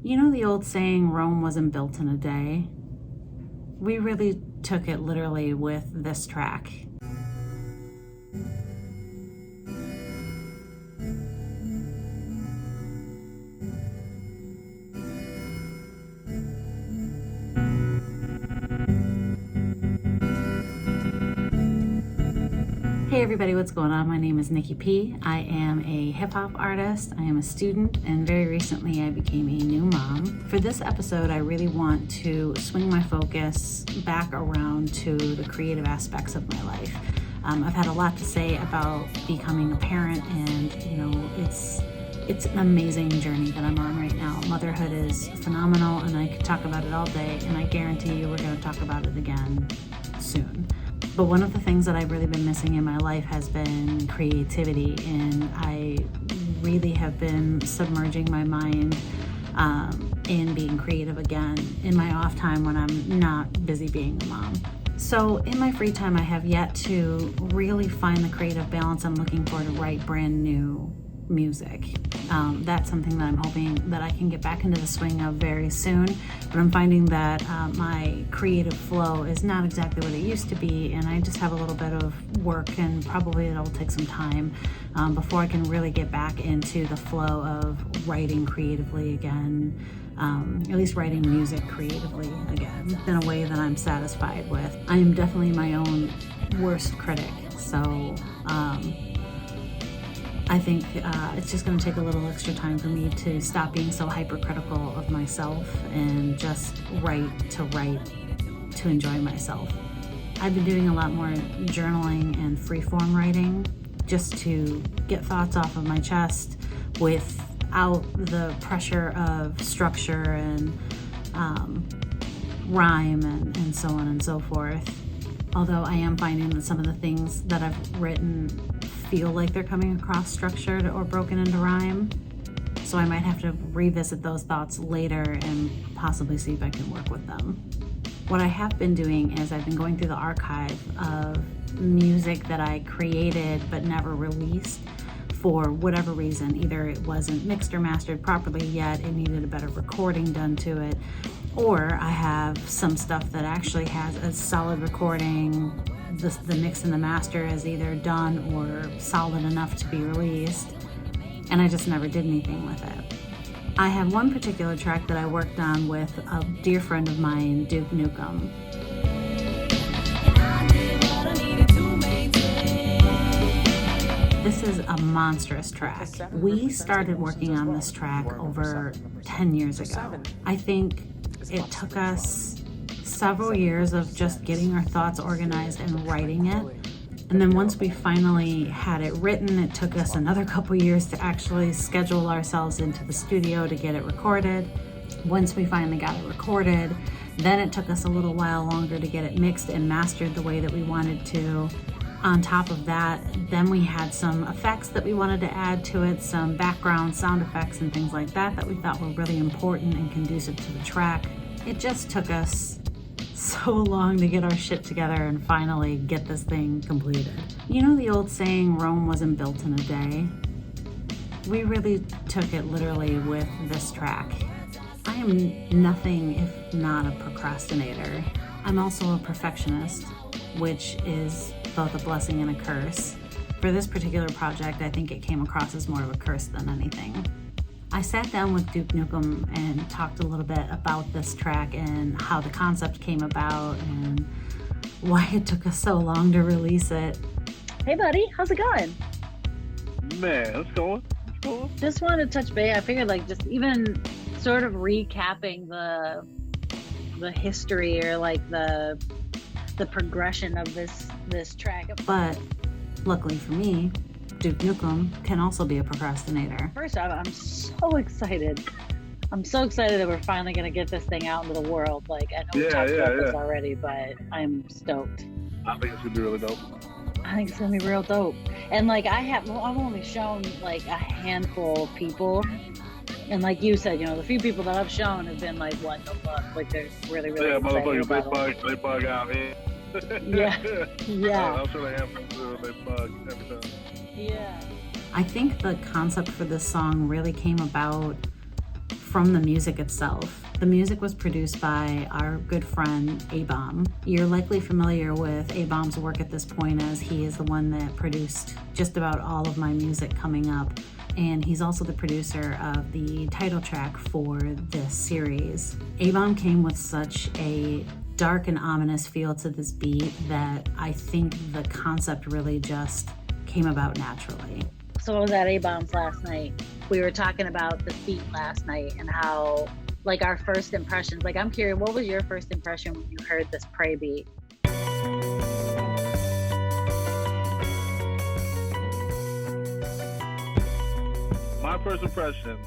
You know the old saying, Rome wasn't built in a day? We really took it literally with this track. Hey everybody, what's going on? My name is Nickie P. I am a hip-hop artist, I am a student, and very recently I became a new mom. For this episode, I really want to swing my focus back around to the creative aspects of my life. I've had a lot to say about becoming a parent, and it's an amazing journey that I'm on right now. Motherhood is phenomenal, and I could talk about it all day, and I guarantee you we're going to talk about it again soon. But one of the things that I've really been missing in my life has been creativity, and I really have been submerging my mind in being creative again in my off time when I'm not busy being a mom. So in my free time, I have yet to really find the creative balance I'm looking for to write brand new music. That's something that I'm hoping that I can get back into the swing of very soon, but I'm finding that my creative flow is not exactly what it used to be, and I just have a little bit of work, and probably it'll take some time before I can really get back into the flow of writing creatively again, at least writing music creatively again in a way that I'm satisfied with. I am definitely my own worst critic, so I think it's just going to take a little extra time for me to stop being so hypercritical of myself and just write to enjoy myself. I've been doing a lot more journaling and freeform writing just to get thoughts off of my chest without the pressure of structure and rhyme and so on and so forth. Although I am finding that some of the things that I've written feel like they're coming across structured or broken into rhyme. So I might have to revisit those thoughts later and possibly see if I can work with them. What I have been doing is I've been going through the archive of music that I created but never released for whatever reason. Either it wasn't mixed or mastered properly yet, it needed a better recording done to it, or I have some stuff that actually has a solid recording. The mix and the master is either done or solid enough to be released, and I just never did anything with it. I have one particular track that I worked on with a dear friend of mine, Newcomb. This is a monstrous track. We started working on this track over 10 years ago. I think it took us several years of just getting our thoughts organized and writing it. And then once we finally had it written, it took us another couple years to actually schedule ourselves into the studio to get it recorded. Once we finally got it recorded, then it took us a little while longer to get it mixed and mastered the way that we wanted to. On top of that, then we had some effects that we wanted to add to it, some background sound effects and things like that we thought were really important and conducive to the track. It just took us so long to get our shit together and finally get this thing completed. You know the old saying, Rome wasn't built in a day? We really took it literally with this track. I am nothing if not a procrastinator. I'm also a perfectionist, which is both a blessing and a curse. For this particular project, I think it came across as more of a curse than anything. I sat down with Newcomb and talked a little bit about this track and how the concept came about and why it took us so long to release it. Hey buddy, how's it going? Man, it's going. Just wanted to touch base. I figured just even sort of recapping the history or the progression of this track. But luckily for me, Newcomb can also be a procrastinator. First off, I'm so excited. I'm so excited that we're finally going to get this thing out into the world. I know we talked about this already, but I'm stoked. I think it's going to be really dope. I think it's going to be real dope. And I've only shown a handful of people. And like you said, the few people that I've shown have been what the fuck? They're really, really excited about it. They bug out here. Yeah. I'm sure they have they bug every time. Yeah. I think the concept for this song really came about from the music itself. The music was produced by our good friend A-Bomb. You're likely familiar with A-Bomb's work at this point, as he is the one that produced just about all of my music coming up. And he's also the producer of the title track for this series. A-Bomb came with such a dark and ominous feel to this beat that I think the concept really just came about naturally. So I was at A-Bomb's last night. We were talking about the beat last night and how, like, our first impressions. Like, I'm curious, what was your first impression when you heard this Pray beat? My first impression,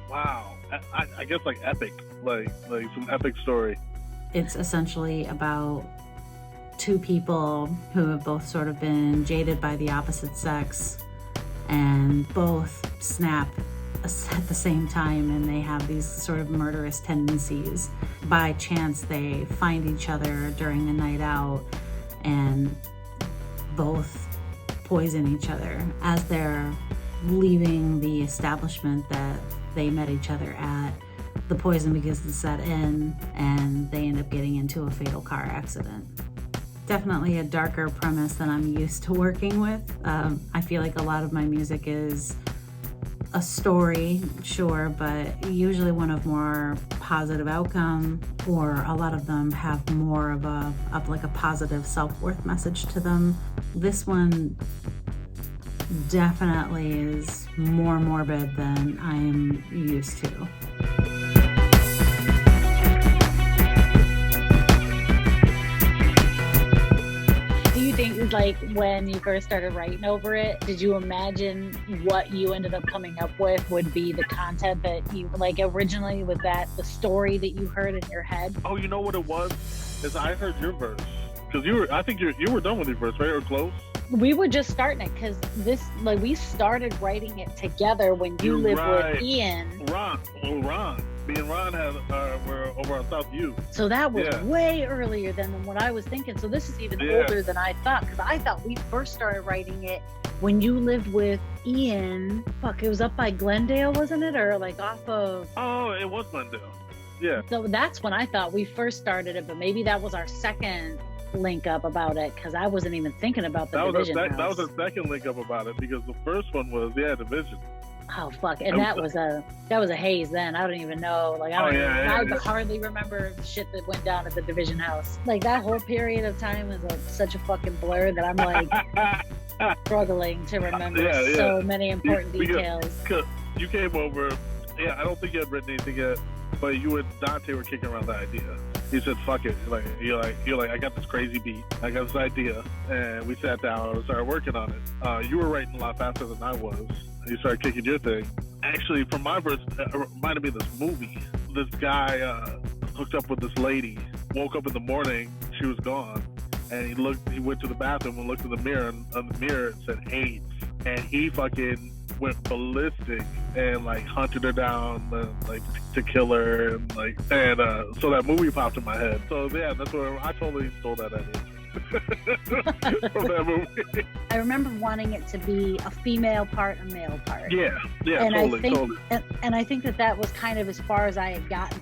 wow. I guess like epic, like some epic story. It's essentially about two people who have both sort of been jaded by the opposite sex and both snap at the same time, and they have these sort of murderous tendencies. By chance, they find each other during a night out and both poison each other. As they're leaving the establishment that they met each other at, the poison begins to set in and they end up getting into a fatal car accident. Definitely a darker premise than I'm used to working with. I feel like a lot of my music is a story, sure, but usually one of more positive outcome, or a lot of them have more of a positive self-worth message to them. This one definitely is more morbid than I am used to. Like, when you first started writing over it, did you imagine what you ended up coming up with would be the content that you, like, originally? Was that the story that you heard in your head? Oh, you know what it was? Is I heard your verse. Because I think you were done with your verse, right? Or close? We were just starting it, because we started writing it together when you lived with Ian. Ron. Me and Ron were over on South U. So that was way earlier than what I was thinking. So this is even older than I thought, because I thought we first started writing it when you lived with Ian. Fuck, it was up by Glendale, wasn't it? Or like off of... Oh, it was Glendale. Yeah. So that's when I thought we first started it, but maybe that was our second link up about it, because I wasn't even thinking about the Division House. That was the second link up about it, because the first one was, Division. Oh fuck! And that was a haze then. I don't even know. Like, I hardly remember shit that went down at the Division House. Like, that whole period of time is such a fucking blur that I'm like struggling to remember so many important details. Because you came over. Yeah, I don't think you had written anything yet, but you and Dante were kicking around the idea. He said, "Fuck it." You're like, I got this crazy beat. I got this idea, and we sat down and started working on it. You were writing a lot faster than I was. You started kicking your thing. Actually, from my verse, it reminded me of this movie. This guy hooked up with this lady, woke up in the morning, she was gone, and he went to the bathroom and looked in the mirror, and on the mirror it said AIDS. And he fucking went ballistic and like hunted her down, like to kill her, and so that movie popped in my head. So yeah, that's where I totally stole that idea. From that movie. I remember wanting it to be a female part, a male part. Yeah, and totally. And I think that was kind of as far as I had gotten.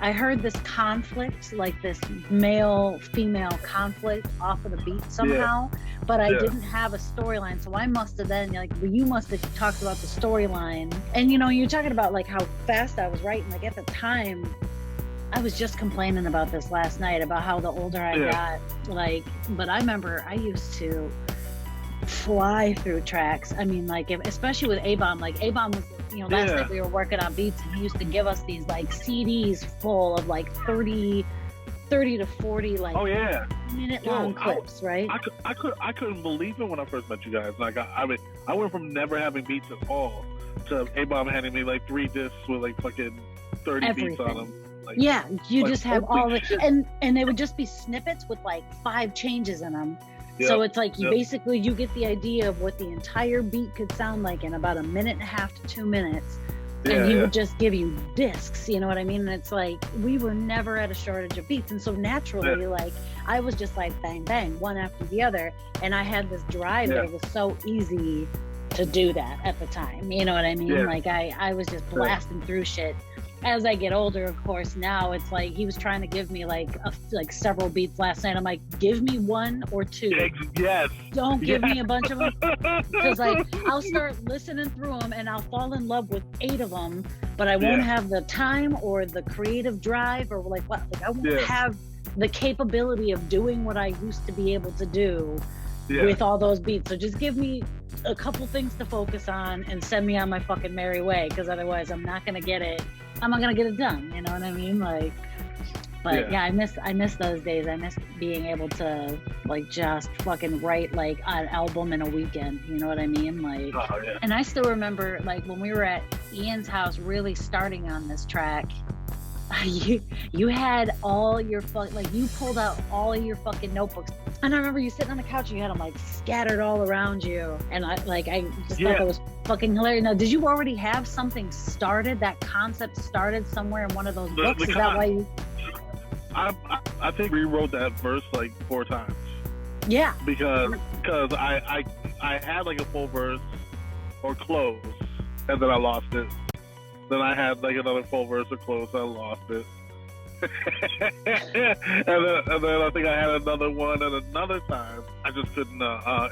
I heard this conflict, like this male-female conflict off of the beat somehow, but I didn't have a storyline. So I must have then, you must have talked about the storyline. And, you're talking about, like, how fast I was writing. Like, at the time, I was just complaining about this last night, about how the older I got, but I remember I used to fly through tracks. I mean, especially with A-Bomb, A-Bomb was, last night we were working on beats, and he used to give us these CDs full of 30 to 40 minute long clips, right? I couldn't believe it when I first met you guys. I went from never having beats at all to A-Bomb handing me 3 discs with fucking 30 beats on them. You just have all the, and they would just be snippets with 5 changes in them. Yep. So it's you get the idea of what the entire beat could sound like in about 1.5 minutes to 2 minutes. And he would just give you discs, you know what I mean? And it's we were never at a shortage of beats. And so naturally, I was just bang, bang, one after the other. And I had this drive that it was so easy to do that at the time. You know what I mean? Yeah. Like I was just blasting through shit. As I get older, of course, now it's like he was trying to give me like several beats last night. I'm like, give me one or two. Yes. Don't give me a bunch of them, because like I'll start listening through them and I'll fall in love with 8 of them, but I won't have the time or the creative drive or like what. Like I won't have the capability of doing what I used to be able to do with all those beats. So just give me a couple things to focus on and send me on my fucking merry way, because otherwise I'm not gonna get it. I'm not gonna get it done. You know what I mean? Like, but I miss those days. I miss being able to like just fucking write like an album in a weekend. You know what I mean? Like, and I still remember like when we were at Ian's house, really starting on this track. You had all your you pulled out all your fucking notebooks, and I remember you sitting on the couch and you had them like scattered all around you, and I just thought that was fucking hilarious. Now, did you already have something started, that concept started somewhere in one of those books? Is that why you? I think we rewrote that verse like 4 times. Yeah. Because I had like a full verse or close, and then I lost it. Then I had like another full verse or close, I lost it. and then I think I had another one at another time. I just couldn't.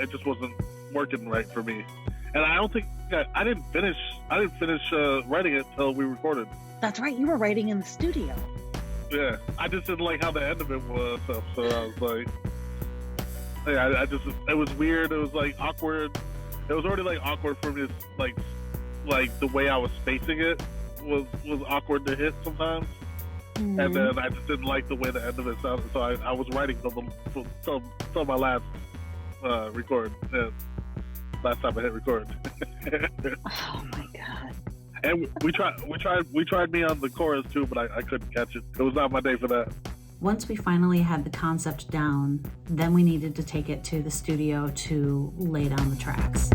It just wasn't working right for me. And I don't think I didn't finish writing it till we recorded. That's right. You were writing in the studio. Yeah, I just didn't like how the end of it was. So I was like, it was weird. It was like awkward. It was already like awkward for me. Like the way I was spacing it was awkward to hit sometimes. Mm-hmm. And then I just didn't like the way the end of it sounded. So I was writing till my last record. Last time I hit record. Oh my god. And we tried me on the chorus too, but I couldn't catch it. It was not my day for that. Once we finally had the concept down, then we needed to take it to the studio to lay down the tracks.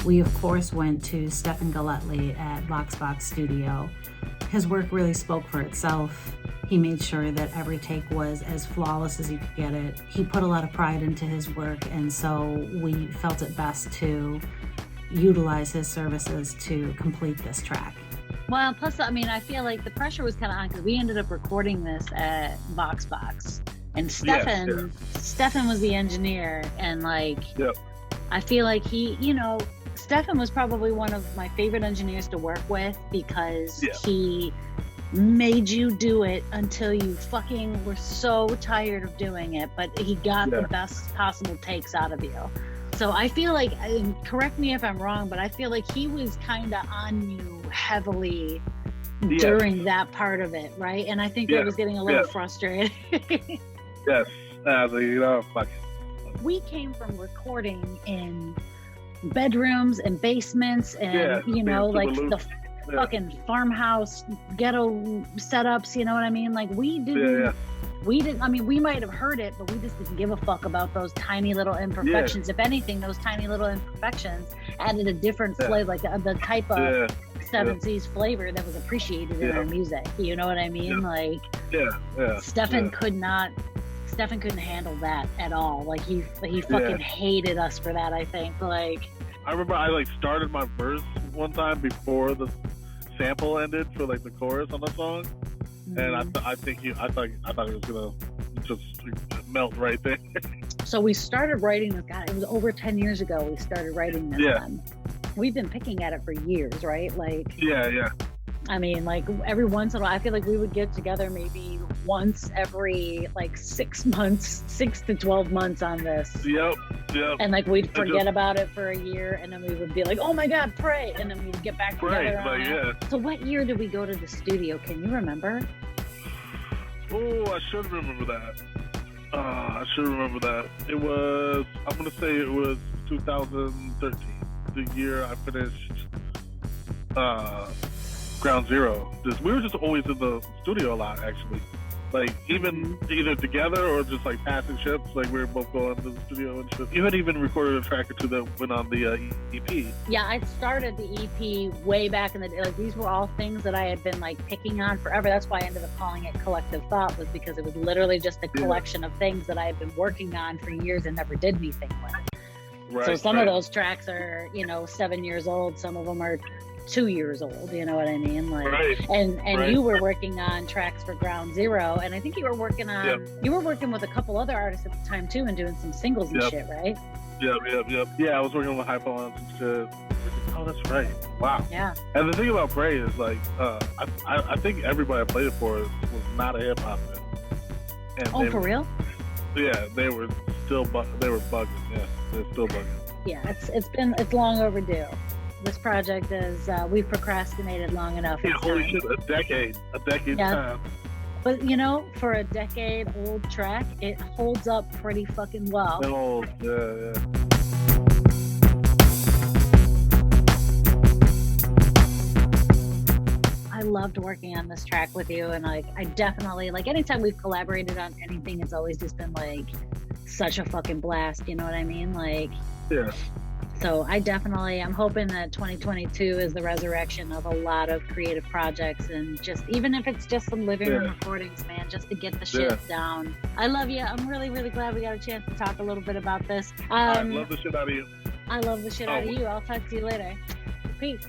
We, of course, went to Stefan Galletli at Voxbox Studio. His work really spoke for itself. He made sure that every take was as flawless as he could get it. He put a lot of pride into his work, and so we felt it best to utilize his services to complete this track. Well, plus, I mean, I feel like the pressure was kind of on because we ended up recording this at Voxbox, and Stefan was the engineer, and like, I feel like he, Stefan was probably one of my favorite engineers to work with because he made you do it until you fucking were so tired of doing it, but he got the best possible takes out of you. So I feel like, and correct me if I'm wrong, but I feel like he was kind of on you heavily during that part of it, right? And I think I was getting a little frustrated. Yes, fuck it. We came from recording in bedrooms and basements and like the fucking farmhouse ghetto setups, you know what I mean? Like we didn't I mean, we might have heard it, but we just didn't give a fuck about those tiny little imperfections. If anything, those tiny little imperfections added a different flavor, like the type of 7 C's flavor that was appreciated in our music, you know what I mean? Like Stefan couldn't handle that at all. Like he fucking hated us for that, I think. Like I remember I started my verse one time before the sample ended for like the chorus on the song, and I thought he was gonna just melt right there. So we started writing this. God, it was over 10 years ago. We started writing this one. We've been picking at it for years, right? Like I mean, like every once in a while, I feel like we would get together maybe once every 6 months, 6 to 12 months on this. Yep. And like we'd forget about it for a year, and then we would be like, "Oh my God, pray!" And then we'd get back together on it. So what year did we go to the studio? Can you remember? Oh, I should remember that. It was, I'm gonna say it was 2013, the year I finished Ground Zero. We were just always in the studio a lot, actually. Like, even either together or just like passing ships, like we were both going to the studio and shit. You had even recorded a track or two that went on the EP. Yeah, I started the EP way back in the day. Like, these were all things that I had been like picking on forever. That's why I ended up calling it Collective Thought, was because it was literally just a collection of things that I had been working on for years and never did anything with. Right, so some of those tracks are, 7 years old. Some of them are 2 years old. You know what I mean? Like, and you were working on tracks for Ground Zero, and I think you were working with a couple other artists at the time too, and doing some singles and shit, right? Yep. Yeah, I was working with Hypo on some shit. Oh, that's right. Wow. Yeah. And the thing about Bray is like, I think everybody I played it for was not a hip hop fan. And for real? Yeah, they were still bugging. Yeah, they're still bugging. Yeah, it's long overdue. This project is we've procrastinated long enough. Yeah, holy shit, a decade time. But for a decade old track, it holds up pretty fucking well. It holds, yeah. I loved working on this track with you, and like I definitely, like, anytime we've collaborated on anything, it's always just been like such a fucking blast, you know what I mean? Like, yeah. So I'm hoping that 2022 is the resurrection of a lot of creative projects, and just, even if it's just some living room recordings, man, just to get the shit down. I love you. I'm really, really glad we got a chance to talk a little bit about this. I love the shit out of you. I love the shit out of you. I'll talk to you later. Peace.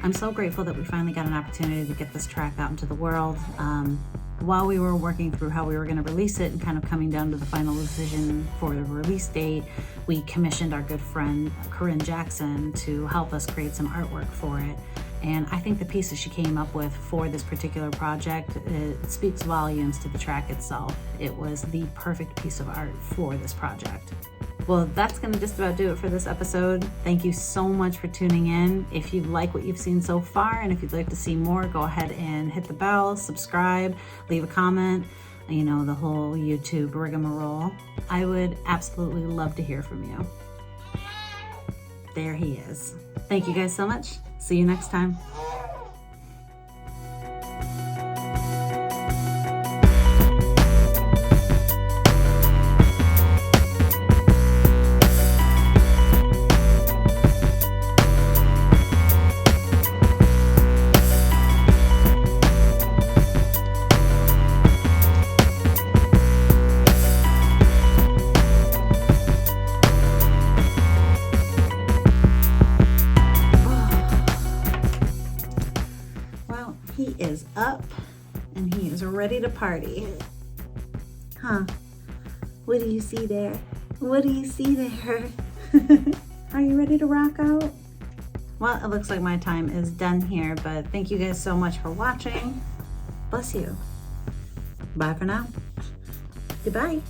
I'm so grateful that we finally got an opportunity to get this track out into the world. While we were working through how we were going to release it and kind of coming down to the final decision for the release date, we commissioned our good friend Corinne Jackson to help us create some artwork for it. And I think the pieces she came up with for this particular project, it speaks volumes to the track itself. It was the perfect piece of art for this project. Well, that's going to just about do it for this episode. Thank you so much for tuning in. If you like what you've seen so far, and if you'd like to see more, go ahead and hit the bell, subscribe, leave a comment, the whole YouTube rigmarole. I would absolutely love to hear from you. There he is. Thank you guys so much. See you next time. He is up and he is ready to party. Huh? What do you see there? What do you see there? Are you ready to rock out? Well, it looks like my time is done here, but thank you guys so much for watching. Bless you. Bye for now. Goodbye.